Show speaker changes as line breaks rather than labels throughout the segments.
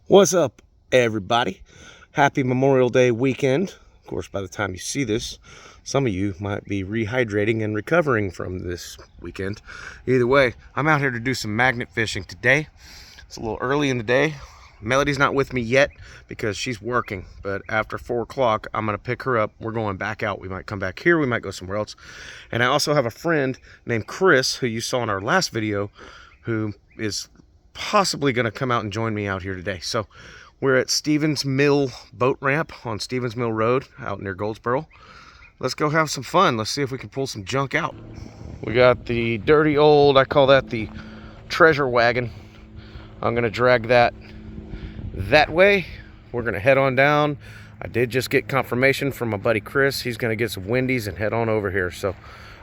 What's up, everybody? Happy Memorial Day weekend. Of course, by the time you see this, some of you might be rehydrating and recovering from this weekend. Either way, I'm out here to do some magnet fishing today. It's a little early in the day. Melody's not with me yet because she's working, but after 4 o'clock, I'm going to pick her up. We're going back out. We might come back here. We might go somewhere else. And I also have a friend named Chris, who you saw in our last video, who is possibly going to come out and join me out here today. So we're at Stevens Mill boat ramp on Stevens Mill Road out near Goldsboro. Let's go have some fun. Let's see if we can pull some junk out. We got the dirty old, I call that the treasure wagon. I'm going to drag that way. We're going to head on down. I did just get confirmation from my buddy Chris. He's going to get some windies and head on over here, so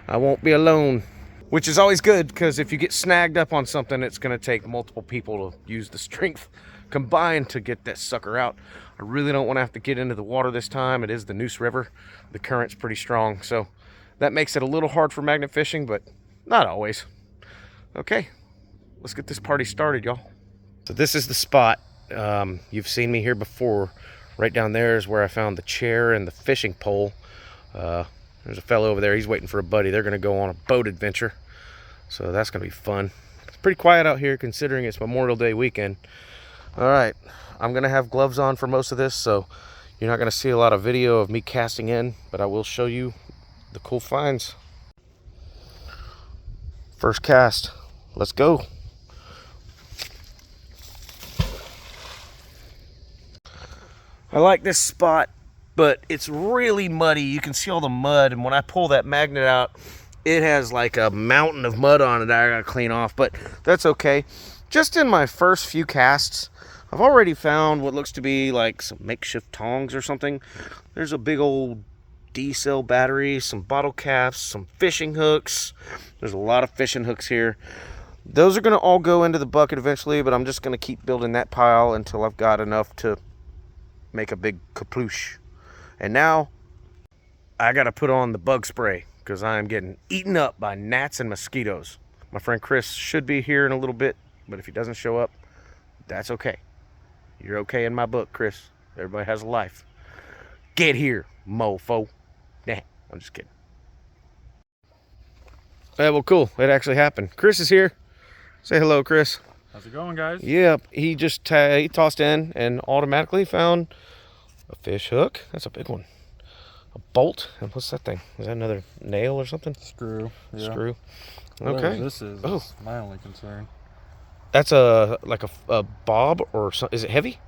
I won't be alone. Which is always good, because if you get snagged up on something, it's going to take multiple people to use the strength combined to get that sucker out. I really don't want to have to get into the water this time. It is the Neuse River. The current's pretty strong, so that makes it a little hard for magnet fishing, but not always. Okay, let's get this party started, y'all. So this is the spot. You've seen me here before. Right down there is where I found the chair and the fishing pole. There's a fellow over there. He's waiting for a buddy. They're going to go on a boat adventure. So that's going to be fun. It's pretty quiet out here considering it's Memorial Day weekend. All right. I'm going to have gloves on for most of this, so you're not going to see a lot of video of me casting in, but I will show you the cool finds. First cast. Let's go. I like this spot, but it's really muddy. You can see all the mud, and when I pull that magnet out, it has like a mountain of mud on it that I gotta clean off, but that's okay. Just in my first few casts, I've already found what looks to be like some makeshift tongs or something. There's a big old D-cell battery, some bottle caps, some fishing hooks. There's a lot of fishing hooks here. Those are gonna all go into the bucket eventually, but I'm just gonna keep building that pile until I've got enough to make a big kaploosh. And now I gotta put on the bug spray because I am getting eaten up by gnats and mosquitoes. My friend Chris should be here in a little bit, but if he doesn't show up, that's okay. You're okay in my book, Chris. Everybody has a life. Get here, mofo. Nah, I'm just kidding. Yeah, well, cool. It actually happened. Chris is here. Say hello, Chris.
How's it going, guys?
Yep, he just he tossed in and automatically found a fish hook. That's a big one. A bolt. And what's that thing? Is that another nail or something?
Screw. Yeah.
Screw.
Whatever
Okay.
this is my only concern.
That's like a bob or something. Is it heavy?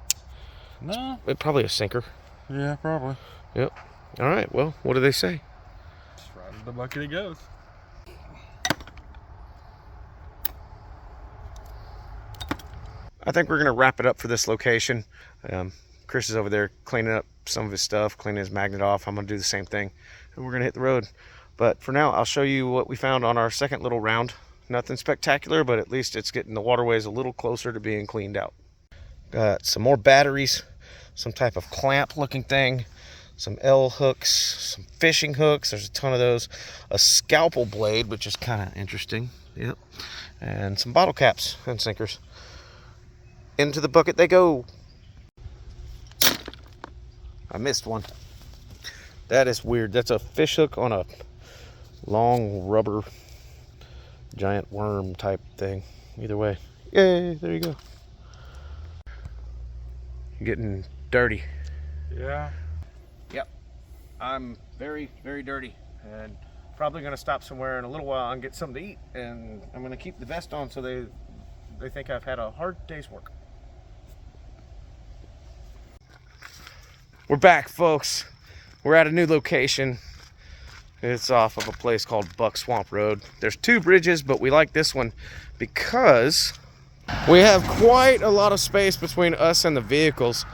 No.
It's probably a sinker.
Yeah, probably.
Yep. All right. Well, what do they say?
Just right in the bucket it goes.
I think we're going to wrap it up for this location. Chris is over there cleaning up some of his stuff, cleaning his magnet off. I'm going to do the same thing, and we're going to hit the road. But for now, I'll show you what we found on our second little round. Nothing spectacular, but at least it's getting the waterways a little closer to being cleaned out. Got some more batteries, some type of clamp looking thing, some L hooks, some fishing hooks. There's a ton of those. A scalpel blade, which is kind of interesting. Yep. And some bottle caps and sinkers. Into the bucket they go. I missed one. That is weird. That's a fish hook on a long rubber giant worm type thing. Either way. Yay, there you go. Getting dirty.
Yeah.
Yep. I'm very, very dirty. And probably going to stop somewhere in a little while and get something to eat. And I'm going to keep the vest on so they think I've had a hard day's work. We're back, folks. We're at a new location. It's off of a place called Buck Swamp Road. There's 2 bridges, but we like this one because we have quite a lot of space between us and the vehicles.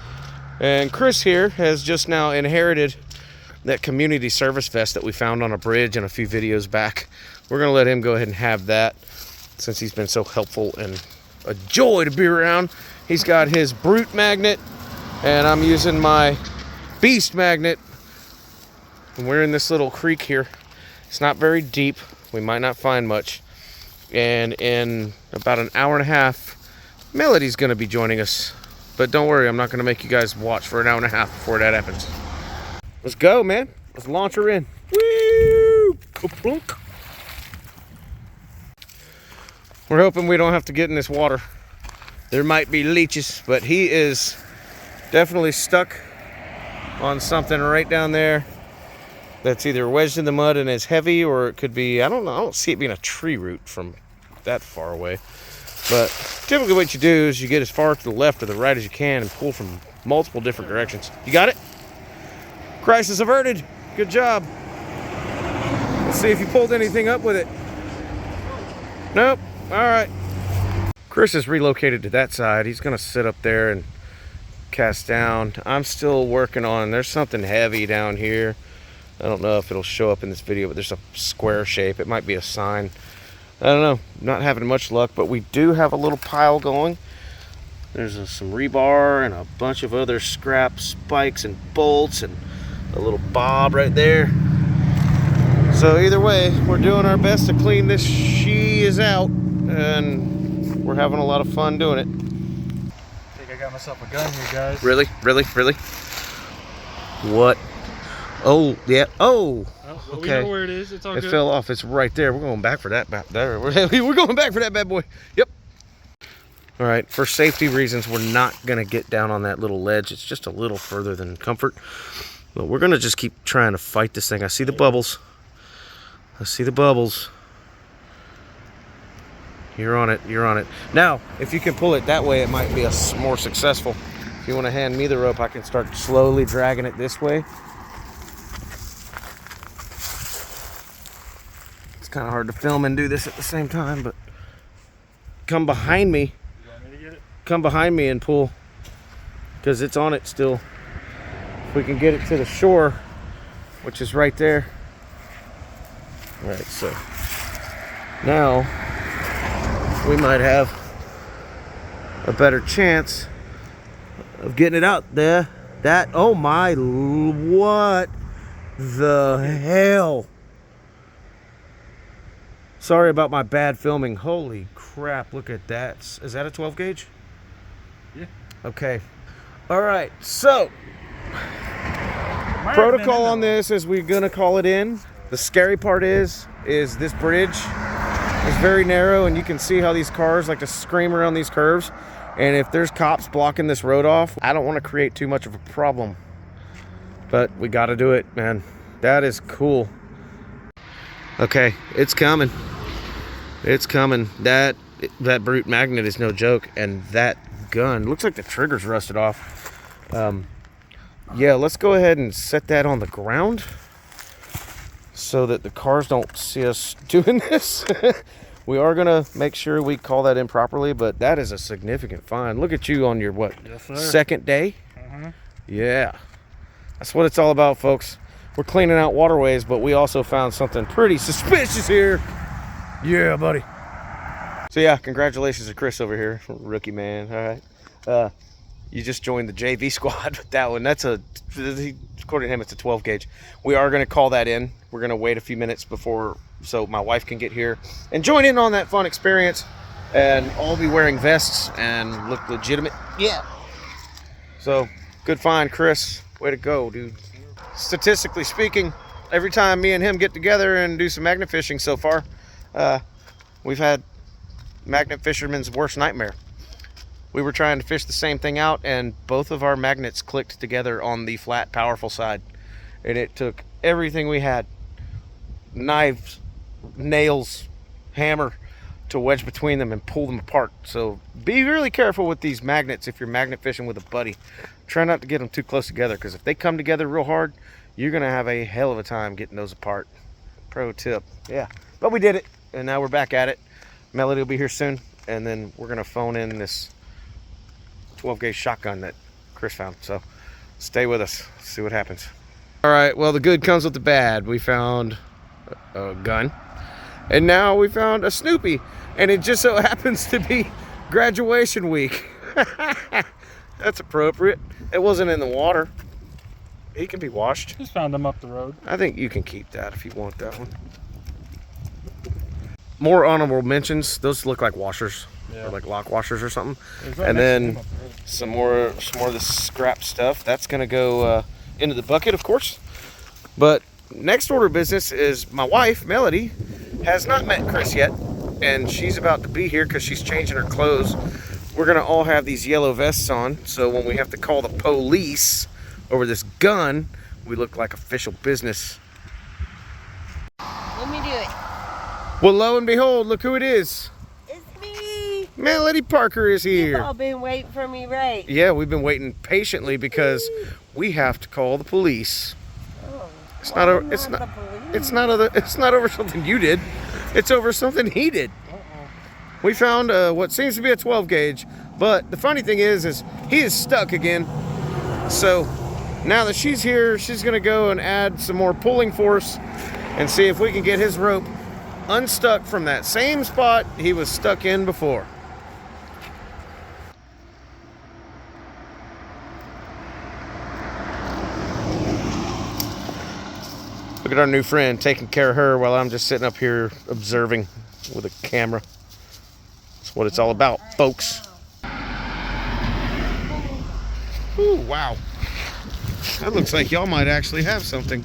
And Chris here has just now inherited that community service vest that we found on a bridge in a few videos back. We're gonna let him go ahead and have that since he's been so helpful and a joy to be around. He's got his Brute magnet, and I'm using my Beast magnet. And we're in this little creek here. It's not very deep. We might not find much. And in about an hour and a half, Melody's going to be joining us. But don't worry, I'm not gonna make you guys watch for an hour and a half before that happens. Let's go, man. Let's launch her in. Woo! Ka-plunk. We're hoping we don't have to get in this water. There might be leeches, but he is definitely stuck on something right down there that's either wedged in the mud and is heavy, or it could be, I don't know, I don't see it being a tree root from that far away. But typically what you do is you get as far to the left or the right as you can and pull from multiple different directions. You got it? Crisis averted. Good job. Let's see if you pulled anything up with it. Nope. All right. Chris is relocated to that side. He's going to sit up there and cast down. I'm still working on, there's something heavy down here. I don't know if it'll show up in this video, but there's a square shape. It might be a sign. I don't know. Not having much luck, but we do have a little pile going. There's some rebar and a bunch of other scrap spikes and bolts and a little bob right there. So either way, we're doing our best to clean this is out, and we're having a lot of fun doing it.
I think I got myself a gun here, guys.
Really? Really? Really? What? Oh, yeah. Oh,
Well,
okay.
we know where it is. It's all good.
It fell off. It's right there. We're going back for that. We're going back for that bad boy. Yep. All right. For safety reasons, we're not going to get down on that little ledge. It's just a little further than comfort. But we're going to just keep trying to fight this thing. I see the bubbles. I see the bubbles. You're on it. You're on it. Now, if you can pull it that way, it might be more successful. If you want to hand me the rope, I can start slowly dragging it this way. It's kind of hard to film and do this at the same time, but come behind me.
You want me to get it?
Come behind me and pull, because it's on it still. If we can get it to the shore, which is right there. All right, so now we might have a better chance of getting it out there. Oh my, what the hell? Sorry about my bad filming. Holy crap, look at that. Is that a 12 gauge?
Yeah.
Okay. All right, so protocol on this is we're gonna call it in. The scary part is this bridge is very narrow, and you can see how these cars like to scream around these curves. And if there's cops blocking this road off, I don't want to create too much of a problem. But we got to do it, man. That is cool. Okay, it's coming. It's coming. That brute magnet is no joke, and that gun looks like the trigger's rusted off. Yeah, let's go ahead and set that on the ground so that the cars don't see us doing this. We are gonna make sure we call that in properly, but that is a significant find. Look at you on your what?
Yes, sir.
Second day? Yeah, that's what it's all about, folks. We're cleaning out waterways, but we also found something pretty suspicious here. Yeah, buddy. So yeah, congratulations to Chris over here, rookie man. All right, you just joined the JV squad with that one. That's according to him, it's a 12 gauge. We are going to call that in. We're going to wait a few minutes before, so my wife can get here and join in on that fun experience, and all be wearing vests and look legitimate. Yeah. So good find, Chris. Way to go, dude. Statistically speaking, every time me and him get together and do some magnet fishing so far, we've had magnet fisherman's worst nightmare. We were trying to fish the same thing out, and both of our magnets clicked together on the flat, powerful side. And it took everything we had, knives, nails, hammer, to wedge between them and pull them apart. So be really careful with these magnets if you're magnet fishing with a buddy. Try not to get them too close together, because if they come together real hard, you're going to have a hell of a time getting those apart. Pro tip. Yeah, but we did it, and now we're back at it. Melody will be here soon, and then we're going to phone in this 12 gauge shotgun that Chris found. So stay with us, see what happens. All right, well, the good comes with the bad. We found a gun, and now we found a Snoopy, and it just so happens to be graduation week. That's appropriate. It wasn't in the water. He can be washed.
Just found them up the road.
I think you can keep that if you want that one. More honorable mentions. Those look like washers.
Yeah.
or like lock washers or something.
It was right
And
next to
then
him up the road.
some more of the scrap stuff. That's gonna go into the bucket, of course. But next order of business is my wife, Melody, has not met Chris yet, and she's about to be here because she's changing her clothes. We're gonna all have these yellow vests on, so when we have to call the police over this gun, we look like official business.
Let me do it.
Well, lo and behold, look who it is.
It's me.
Melody Parker is
You've
here.
all been waiting for me, right?
Yeah, we've been waiting patiently because we have to call the police.
Oh,
It's
why
not over. It's
the
not.
police?
It's not over something you did. It's over something he did. We found what seems to be a 12 gauge, but the funny thing is he is stuck again. So now that she's here, she's gonna go and add some more pulling force and see if we can get his rope unstuck from that same spot he was stuck in before. Look at our new friend taking care of her while I'm just sitting up here observing with a camera. That's what it's all about, folks. Ooh, wow. That looks like y'all might actually have something.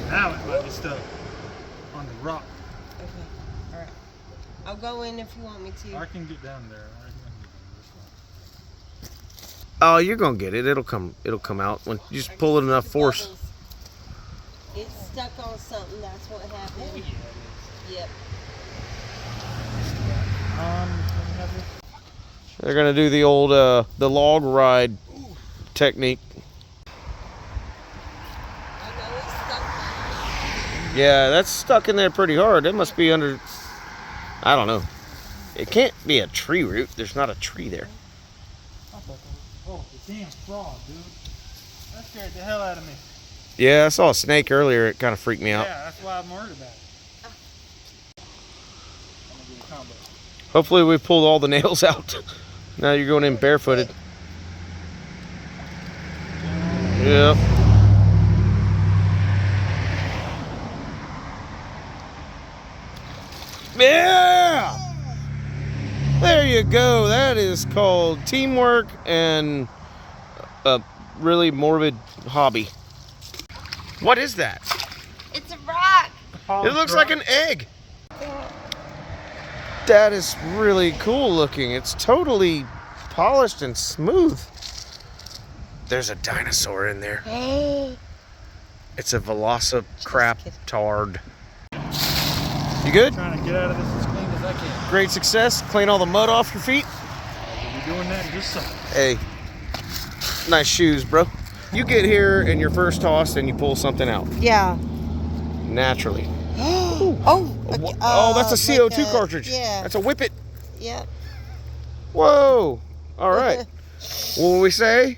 Now it might be stuck on the rock.
Okay, all right. I'll go in if you want me to.
I can get down there. I can get this one.
Oh, you're gonna get it. It'll come out when you just pull it enough force.
Bubbles. It's stuck on something. That's what happened.
Oh, yeah, it
Yep.
is.
They're gonna do the old the log ride technique.
I know it's stuck.
Yeah, that's stuck in there pretty hard. It must be under, I don't know. It can't be a tree root. There's not a tree there.
Oh, the damn frog, dude. That scared the hell out of me.
Yeah, I saw a snake earlier. It kind of freaked me out.
Yeah, that's why I'm worried about it. I'm gonna do a combo.
Hopefully we pulled all the nails out. Now you're going in barefooted. Yep. Yeah! There you go. That is called teamwork and a really morbid hobby. What is that?
It's a rock.
It looks like an egg. That is really cool looking. It's totally polished and smooth. There's a dinosaur in there. It's a velociraptor. You good?
Trying to get out of this as clean as I can.
Great success. Clean all the mud off your feet.
We'll be doing that in just a second.
Hey, nice shoes, bro. You get here in your first toss and you pull something out
Yeah.
naturally.
Oh. Okay,
Oh, that's a CO2
like
cartridge.
Yeah.
That's a whippet.
Yeah.
Whoa. All right. What will we say?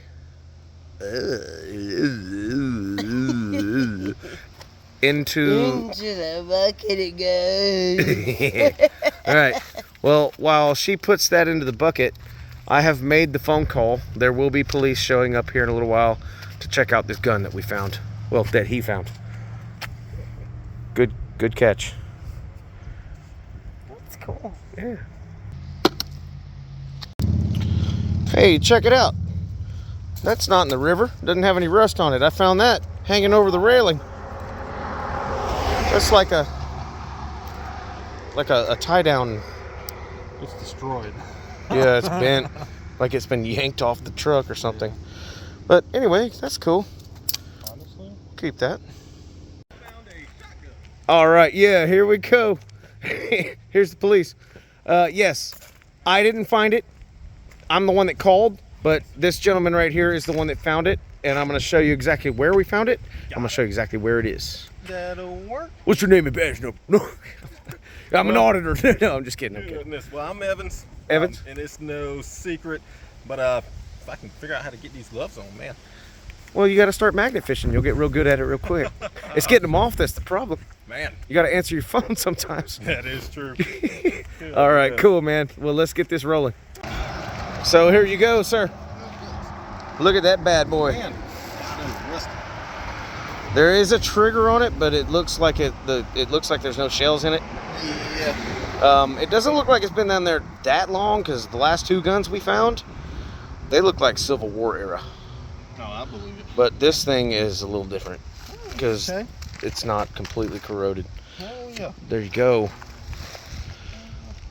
Into.
Into the bucket it goes.
All right. Well, while she puts that into the bucket, I have made the phone call. There will be police showing up here in a little while to check out this gun that we found. Well, that he found. Good catch.
That's cool.
Yeah. Hey, check it out. That's not in the river. Doesn't have any rust on it. I found that hanging over the railing. That's like a tie down.
It's destroyed.
Yeah, it's bent. Like it's been yanked off the truck or something. But anyway, that's cool.
Honestly?
Keep that. All right, yeah, here we go. Here's the police. Yes, I didn't find it. I'm the one that called, but this gentleman right here is the one that found it, and I'm going to show you exactly where we found it. I'm going to show you exactly where it is.
That'll work.
What's your name and badge number? No, I'm an auditor. No, I'm just kidding. I'm kidding.
Goodness. Well, I'm Evans.
Evans?
And it's no secret, but if I can figure out how to get these gloves on, man.
Well, you got to start magnet fishing. You'll get real good at it real quick. It's getting them off that's the problem.
Man,
You got to answer your phone sometimes.
that is true.
All right, cool, man. Well, let's get this rolling. So here you go, sir. Look at that bad boy.
Man, it's
There is a trigger on it, but it looks like it looks like there's no shells in it.
Yeah.
It doesn't look like it's been down there that long, because the last 2 guns we found, they look like Civil War era.
No, I believe it.
But this thing is a little different because
Okay.
it's not completely corroded.
Oh yeah.
There you go.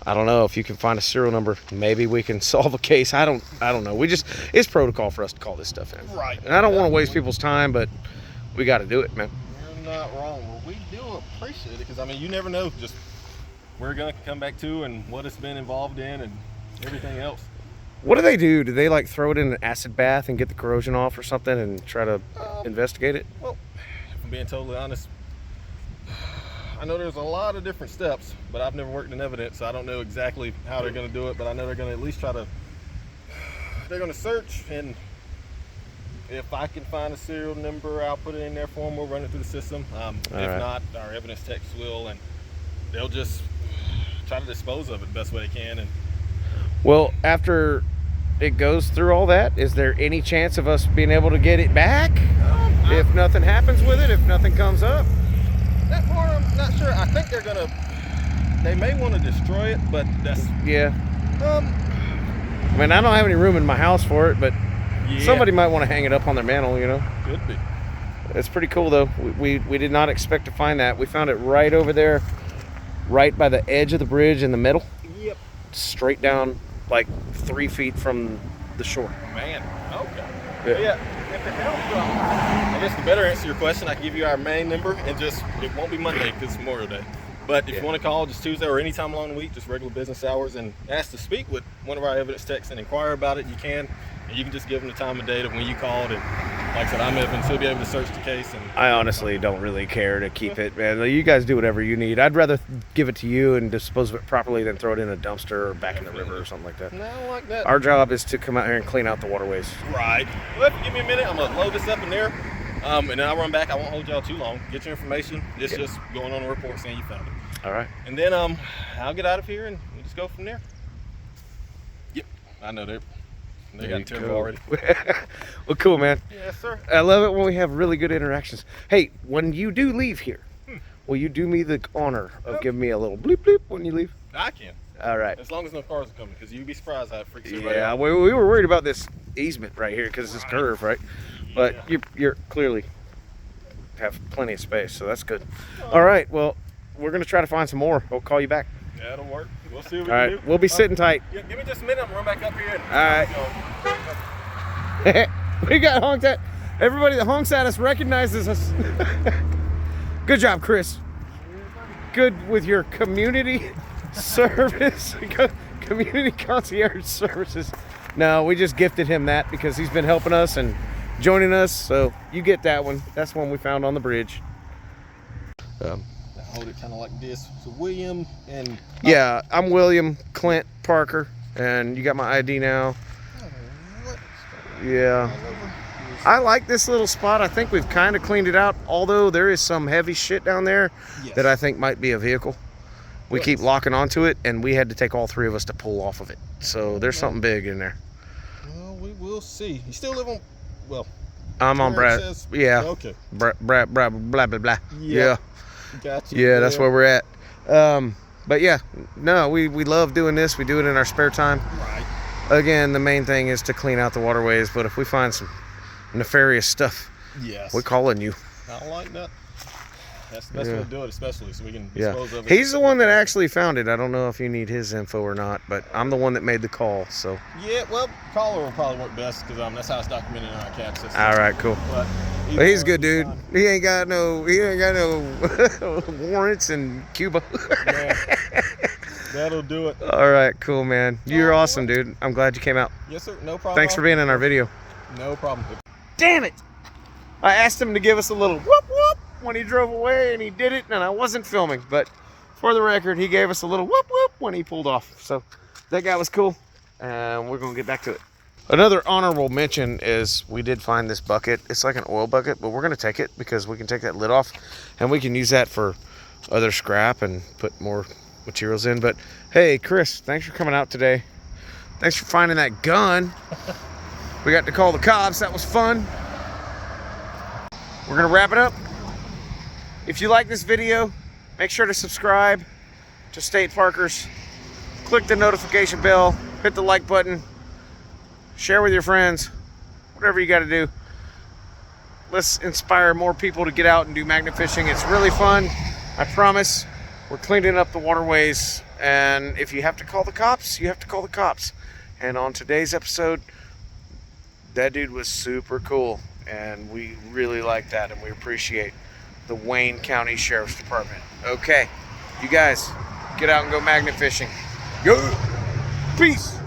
I don't know if you can find a serial number. Maybe we can solve a case. I don't know. It's protocol for us to call this stuff in.
Right.
And I don't want to waste people's time, but we got to do it, man.
You're not wrong. Well, we do appreciate it because I mean, you never know just where we're gonna come back to and what it's been involved in and everything else.
What do they do? Do they like throw it in an acid bath and get the corrosion off or something and try to investigate it?
Well, if I'm being totally honest, I know there's a lot of different steps, but I've never worked in evidence, so I don't know exactly how they're going to do it, but I know they're going to at least try to, they're going to search, and if I can find a serial number, I'll put it in there for them, we'll run it through the system. If
right.
not, our evidence techs will, and they'll just try to dispose of it the best way they can. And
Well, after it goes through all that, is there any chance of us being able to get it back? If nothing happens with it, if nothing comes up?
that part, I'm not sure. I think they may want to destroy it, but that's,
Yeah. I mean, I don't have any room in my house for it, but
yeah,
somebody might want to hang it up on their mantle, you know?
could be.
It's pretty cool, though. We did not expect to find that. We found it right over there, right by the edge of the bridge in the middle,
Yep.
straight down like 3 feet from the shore.
Man, okay.
Yeah.
Yeah, if it helps, I guess to better answer your question, I can give you our main number, and just, it won't be Monday because it's Memorial Day. But if
Yeah.
you want to call just Tuesday or any time along the week, just regular business hours, and ask to speak with one of our evidence techs and inquire about it, you can. And you can just give them the time of day of when you called, and like I said, I'm Evan, so he'll be able to search the case. And
I honestly don't really care to keep it, man. You guys do whatever you need. I'd rather give it to you and dispose of it properly than throw it in a dumpster or back in the river or something like that.
no, like that.
Our job is to come out here and clean out the waterways.
Right. Well, if you give me a minute, I'm gonna load this up in there, and then I'll run back. I won't hold y'all too long. Get your information. It's just going on a report saying you found it.
All right.
And then I'll get out of here and we'll just go from there. Yep. I know they
There
got
you
terrible
go.
already.
Well, cool, man.
Yes, sir.
I love it when we have really good interactions. Hey, when you do leave here, will you do me the honor of giving me a little bleep bleep when you leave?
I can.
All right.
As long as no cars are coming, because you'd be surprised how it freaks everybody
Yeah,
out.
we were worried about this easement right here because it's curved, right? But you're clearly have plenty of space, so that's good. All right, well, we're gonna try to find some more. We'll call you back.
That'll work. We'll see what we
All
can
right,
do.
we'll be sitting tight.
Yeah, give me just a minute. I'm gonna run back up here. And
All right. We got honked at. Everybody that honks at us recognizes us. Good job, Chris. Good with your community service, community concierge services. No, we just gifted him that because he's been helping us and joining us. So you get that one. That's one we found on the bridge.
I hold it kind of like this. So William and
Yeah, I'm William Clint Parker, and you got my ID now. Yeah. I like this little spot. I think we've kind of cleaned it out, although there is some heavy shit down there that I think might be a vehicle. We keep locking onto it, and we had to take all 3 of us to pull off of it. So there's something big in there.
Well, we will see. You still live on, well,
I'm on
where it
Brad.
says-
Yeah.
Okay.
Blah, blah, blah, blah, blah, blah. Yeah.
Gotcha.
Yeah, that's where we're at. But yeah, no, we love doing this. We do it in our spare time.
Right.
Again, the main thing is to clean out the waterways, but if we find some nefarious stuff,
Yes.
we're calling you.
I like that. That's the best way to do it, especially so we can
Yeah.
dispose of it.
He's the one that actually found it. I don't know if you need his info or not, but I'm the one that made the call, so.
Yeah, well, caller will probably work best because that's how it's documented in our CAD system.
All right, cool.
But
But he's a good dude. He ain't got no warrants in Cuba.
Yeah, that'll do it.
All right, cool, man. You're awesome, dude. I'm glad you came out.
Yes, sir. No problem.
Thanks for being in our video.
No problem.
Damn it! I asked him to give us a little whoop whoop when he drove away, and he did it, and I wasn't filming. But for the record, he gave us a little whoop whoop when he pulled off. So that guy was cool, and we're gonna get back to it. Another honorable mention is we did find this bucket. It's like an oil bucket, but we're gonna take it because we can take that lid off, and we can use that for other scrap and put more materials in. But hey, Chris, thanks for coming out today. Thanks for finding that gun. We got to call the cops. That was fun. We're gonna wrap it up. If you like this video, make sure to subscribe to State Parkers. Click the notification bell, hit the like button, share with your friends, whatever you got to do. Let's inspire more people to get out and do magnet fishing. It's really fun. I promise. We're cleaning up the waterways, and if you have to call the cops, you have to call the cops. And on today's episode, that dude was super cool, and we really like that, and we appreciate the Wayne County Sheriff's Department. Okay, you guys, get out and go magnet fishing. Go! Peace!